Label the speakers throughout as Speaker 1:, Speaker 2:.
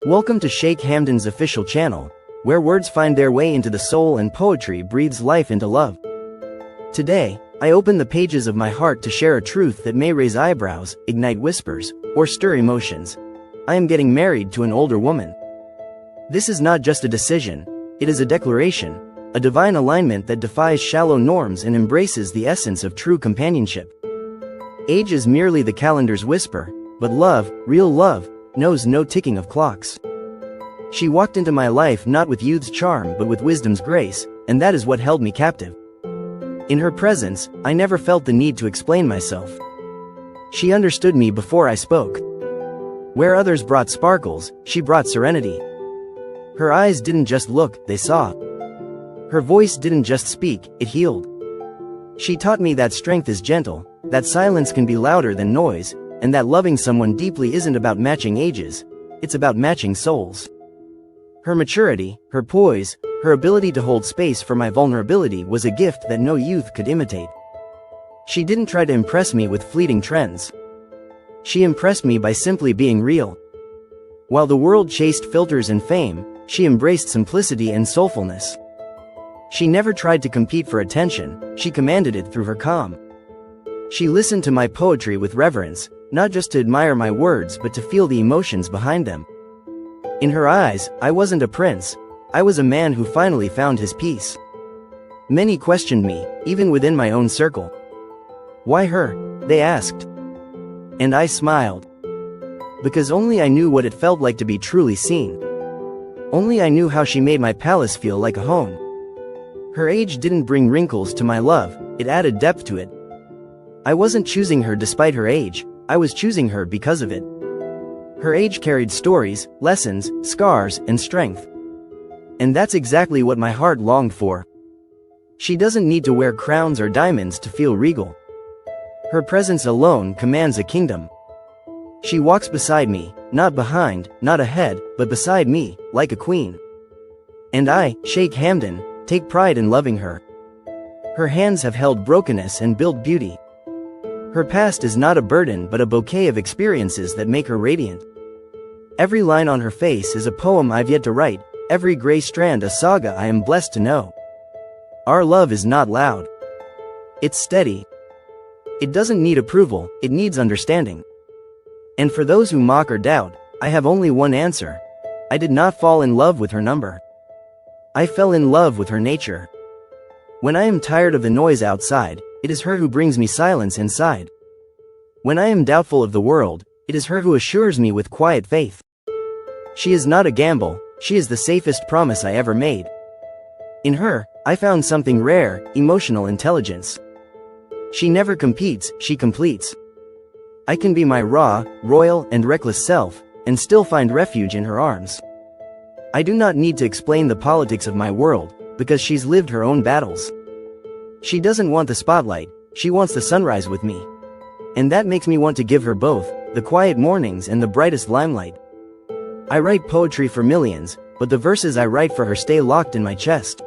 Speaker 1: Welcome to Sheikh Hamdan's official channel, where words find their way into the soul and poetry breathes life into love. Today, I open the pages of my heart to share a truth that may raise eyebrows, ignite whispers, or stir emotions. I am getting married to an older woman. This is not just a decision, it is a declaration, a divine alignment that defies shallow norms and embraces the essence of true companionship. Age is merely the calendar's whisper, but love, real love, knows no ticking of clocks. She walked into my life not with youth's charm but with wisdom's grace, and that is what held me captive. In her presence, I never felt the need to explain myself. She understood me before I spoke. Where others brought sparkles, she brought serenity. Her eyes didn't just look, they saw. Her voice didn't just speak, it healed. She taught me that strength is gentle, that silence can be louder than noise, and that loving someone deeply isn't about matching ages, it's about matching souls. Her maturity, her poise, her ability to hold space for my vulnerability was a gift that no youth could imitate. She didn't try to impress me with fleeting trends. She impressed me by simply being real. While the world chased filters and fame, she embraced simplicity and soulfulness. She never tried to compete for attention, she commanded it through her calm. She listened to my poetry with reverence, not just to admire my words but to feel the emotions behind them. In her eyes, I wasn't a prince, I was a man who finally found his peace. Many questioned me, even within my own circle. Why her? They asked. And I smiled. Because only I knew what it felt like to be truly seen. Only I knew how she made my palace feel like a home. Her age didn't bring wrinkles to my love, it added depth to it. I wasn't choosing her despite her age, I was choosing her because of it. Her age carried stories, lessons, scars, and strength. And that's exactly what my heart longed for. She doesn't need to wear crowns or diamonds to feel regal. Her presence alone commands a kingdom. She walks beside me, not behind, not ahead, but beside me, like a queen. And I, Sheikh Hamdan, take pride in loving her. Her hands have held brokenness and built beauty. Her past is not a burden but a bouquet of experiences that make her radiant. Every line on her face is a poem I've yet to write, every gray strand a saga I am blessed to know. Our love is not loud. It's steady. It doesn't need approval, it needs understanding. And for those who mock or doubt, I have only one answer. I did not fall in love with her number. I fell in love with her nature. When I am tired of the noise outside, it is her who brings me silence inside. When I am doubtful of the world, it is her who assures me with quiet faith. She is not a gamble, she is the safest promise I ever made. In her, I found something rare, emotional intelligence. She never competes, she completes. I can be my raw, royal, and reckless self, and still find refuge in her arms. I do not need to explain the politics of my world, because she's lived her own battles. She doesn't want the spotlight, she wants the sunrise with me. And that makes me want to give her both, the quiet mornings and the brightest limelight. I write poetry for millions, but the verses I write for her stay locked in my chest.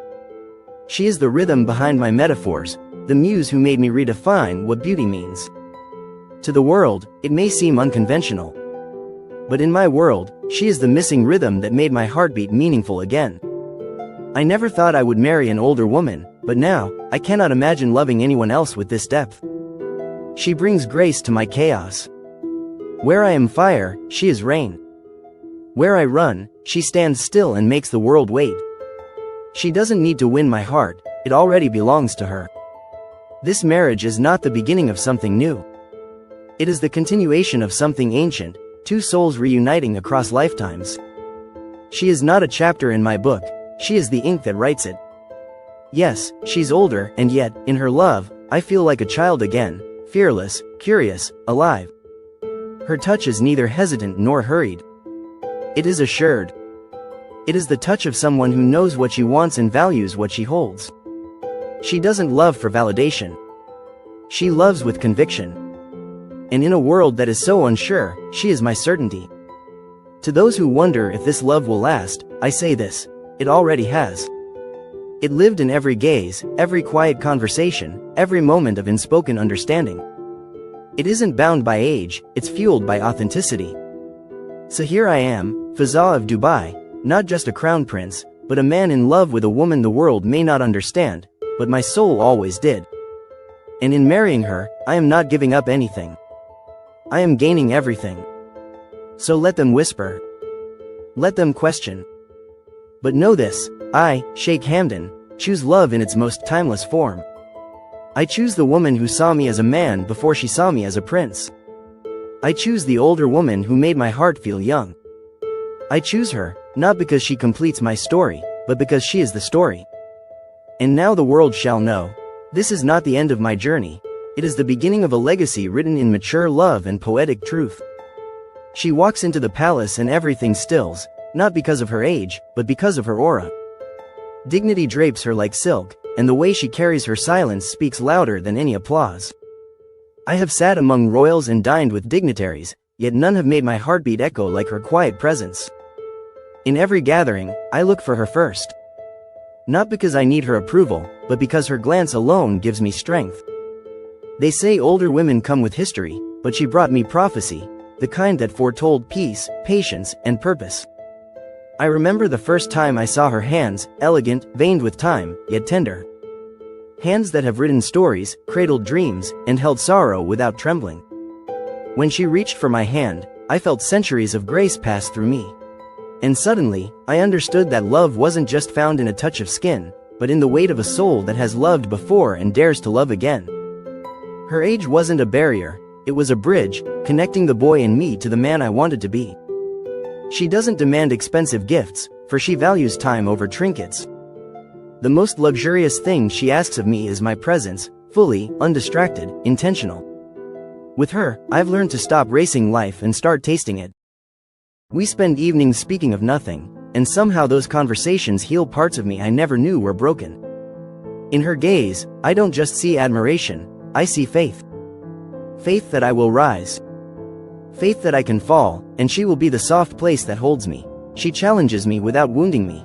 Speaker 1: She is the rhythm behind my metaphors, the muse who made me redefine what beauty means. To the world, it may seem unconventional. But in my world, she is the missing rhythm that made my heartbeat meaningful again. I never thought I would marry an older woman, but now, I cannot imagine loving anyone else with this depth. She brings grace to my chaos. Where I am fire, she is rain. Where I run, she stands still and makes the world wait. She doesn't need to win my heart, it already belongs to her. This marriage is not the beginning of something new. It is the continuation of something ancient, two souls reuniting across lifetimes. She is not a chapter in my book, she is the ink that writes it. Yes, she's older, and yet, in her love, I feel like a child again, fearless, curious, alive. Her touch is neither hesitant nor hurried. It is assured. It is the touch of someone who knows what she wants and values what she holds. She doesn't love for validation. She loves with conviction. And in a world that is so unsure, she is my certainty. To those who wonder if this love will last, I say this, it already has. It lived in every gaze, every quiet conversation, every moment of unspoken understanding. It isn't bound by age, it's fueled by authenticity. So here I am, Fazza of Dubai, not just a crown prince, but a man in love with a woman the world may not understand, but my soul always did. And in marrying her, I am not giving up anything. I am gaining everything. So let them whisper. Let them question. But know this, I, Sheikh Hamdan, choose love in its most timeless form. I choose the woman who saw me as a man before she saw me as a prince. I choose the older woman who made my heart feel young. I choose her, not because she completes my story, but because she is the story. And now the world shall know. This is not the end of my journey. It is the beginning of a legacy written in mature love and poetic truth. She walks into the palace and everything stills, not because of her age, but because of her aura. Dignity drapes her like silk, and the way she carries her silence speaks louder than any applause. I have sat among royals and dined with dignitaries, yet none have made my heartbeat echo like her quiet presence. In every gathering, I look for her first. Not because I need her approval, but because her glance alone gives me strength. They say older women come with history, but she brought me prophecy, the kind that foretold peace, patience, and purpose. I remember the first time I saw her hands, elegant, veined with time, yet tender. Hands that have written stories, cradled dreams, and held sorrow without trembling. When she reached for my hand, I felt centuries of grace pass through me. And suddenly, I understood that love wasn't just found in a touch of skin, but in the weight of a soul that has loved before and dares to love again. Her age wasn't a barrier, it was a bridge, connecting the boy in me to the man I wanted to be. She doesn't demand expensive gifts, for she values time over trinkets. The most luxurious thing she asks of me is my presence, fully, undistracted, intentional. With her, I've learned to stop racing life and start tasting it. We spend evenings speaking of nothing, and somehow those conversations heal parts of me I never knew were broken. In her gaze, I don't just see admiration, I see faith. Faith that I will rise. Faith that I can fall, and she will be the soft place that holds me. She challenges me without wounding me.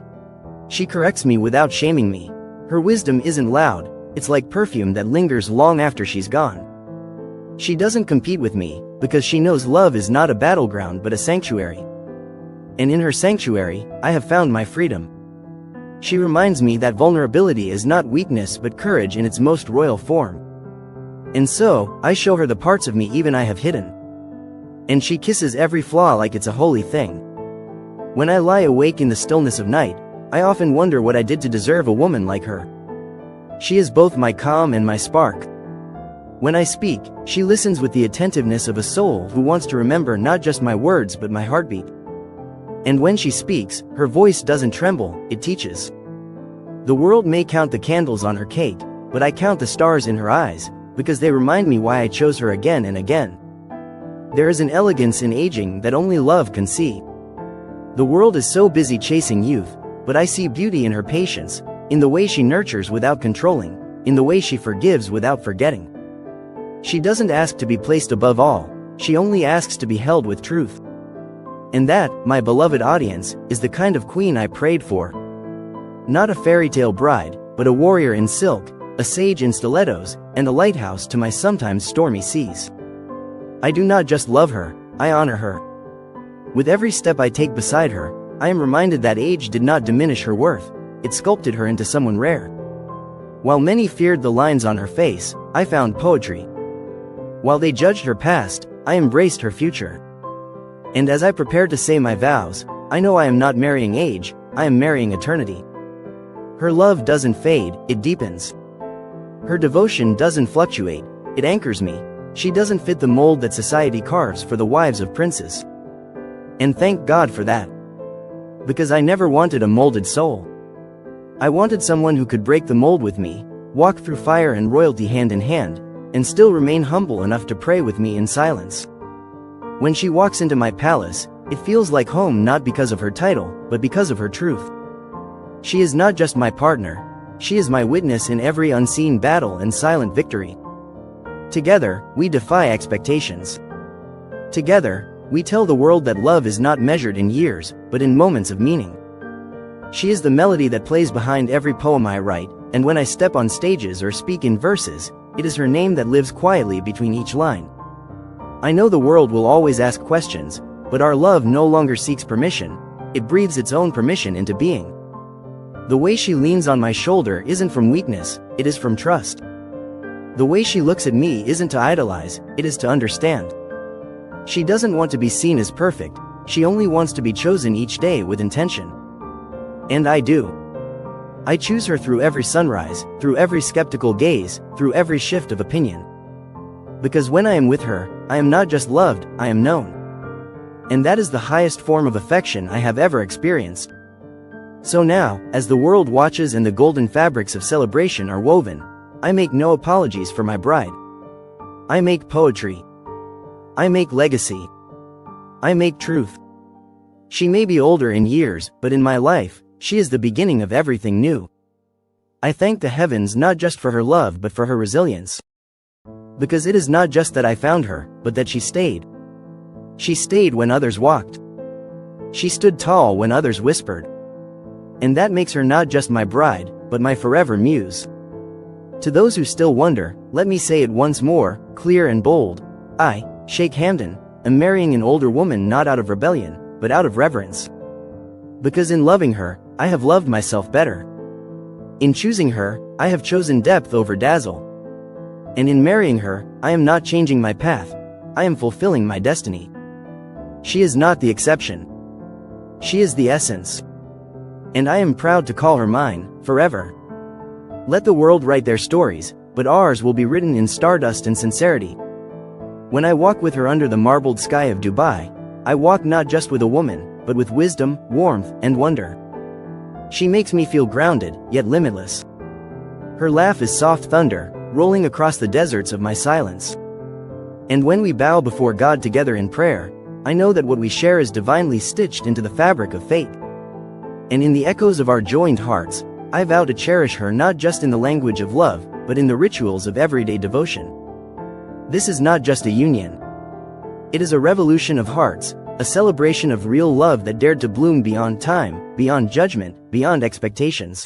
Speaker 1: She corrects me without shaming me. Her wisdom isn't loud, it's like perfume that lingers long after she's gone. She doesn't compete with me, because she knows love is not a battleground but a sanctuary. And in her sanctuary, I have found my freedom. She reminds me that vulnerability is not weakness but courage in its most royal form. And so, I show her the parts of me even I have hidden. And she kisses every flaw like it's a holy thing. When I lie awake in the stillness of night, I often wonder what I did to deserve a woman like her. She is both my calm and my spark. When I speak, she listens with the attentiveness of a soul who wants to remember not just my words but my heartbeat. And when she speaks, her voice doesn't tremble, it teaches. The world may count the candles on her cake, but I count the stars in her eyes, because they remind me why I chose her again and again. There is an elegance in aging that only love can see. The world is so busy chasing youth, but I see beauty in her patience, in the way she nurtures without controlling, in the way she forgives without forgetting. She doesn't ask to be placed above all, she only asks to be held with truth. And that, my beloved audience, is the kind of queen I prayed for. Not a fairy tale bride, but a warrior in silk, a sage in stilettos, and a lighthouse to my sometimes stormy seas. I do not just love her, I honor her. With every step I take beside her, I am reminded that age did not diminish her worth, it sculpted her into someone rare. While many feared the lines on her face, I found poetry. While they judged her past, I embraced her future. And as I prepare to say my vows, I know I am not marrying age, I am marrying eternity. Her love doesn't fade, it deepens. Her devotion doesn't fluctuate, it anchors me. She doesn't fit the mold that society carves for the wives of princes. And thank God for that. Because I never wanted a molded soul. I wanted someone who could break the mold with me, walk through fire and royalty hand in hand, and still remain humble enough to pray with me in silence. When she walks into my palace, it feels like home not because of her title, but because of her truth. She is not just my partner, she is my witness in every unseen battle and silent victory. Together, we defy expectations. Together, we tell the world that love is not measured in years, but in moments of meaning. She is the melody that plays behind every poem I write, and when I step on stages or speak in verses, it is her name that lives quietly between each line. I know the world will always ask questions, But our love no longer seeks permission, it breathes its own permission into being. The way she leans on my shoulder isn't from weakness, it is from trust. The way she looks at me isn't to idolize, it is to understand. She doesn't want to be seen as perfect, she only wants to be chosen each day with intention. And I do. I choose her through every sunrise, through every skeptical gaze, through every shift of opinion. Because when I am with her, I am not just loved, I am known. And that is the highest form of affection I have ever experienced. So now, as the world watches and the golden fabrics of celebration are woven, I make no apologies for my bride. I make poetry. I make legacy. I make truth. She may be older in years, but in my life, she is the beginning of everything new. I thank the heavens not just for her love but for her resilience. Because it is not just that I found her, but that she stayed. She stayed when others walked. She stood tall when others whispered. And that makes her not just my bride, but my forever muse. To those who still wonder, let me say it once more, clear and bold. I, Sheikh Hamdan, am marrying an older woman not out of rebellion, but out of reverence. Because in loving her, I have loved myself better. In choosing her, I have chosen depth over dazzle. And in marrying her, I am not changing my path, I am fulfilling my destiny. She is not the exception. She is the essence. And I am proud to call her mine, forever. Let the world write their stories, but ours will be written in stardust and sincerity. When I walk with her under the marbled sky of Dubai, I walk not just with a woman, but with wisdom, warmth, and wonder. She makes me feel grounded, yet limitless. Her laugh is soft thunder, rolling across the deserts of my silence. And when we bow before God together in prayer, I know that what we share is divinely stitched into the fabric of fate. And in the echoes of our joined hearts, I vow to cherish her not just in the language of love, but in the rituals of everyday devotion. This is not just a union. It is a revolution of hearts, a celebration of real love that dared to bloom beyond time, beyond judgment, beyond expectations.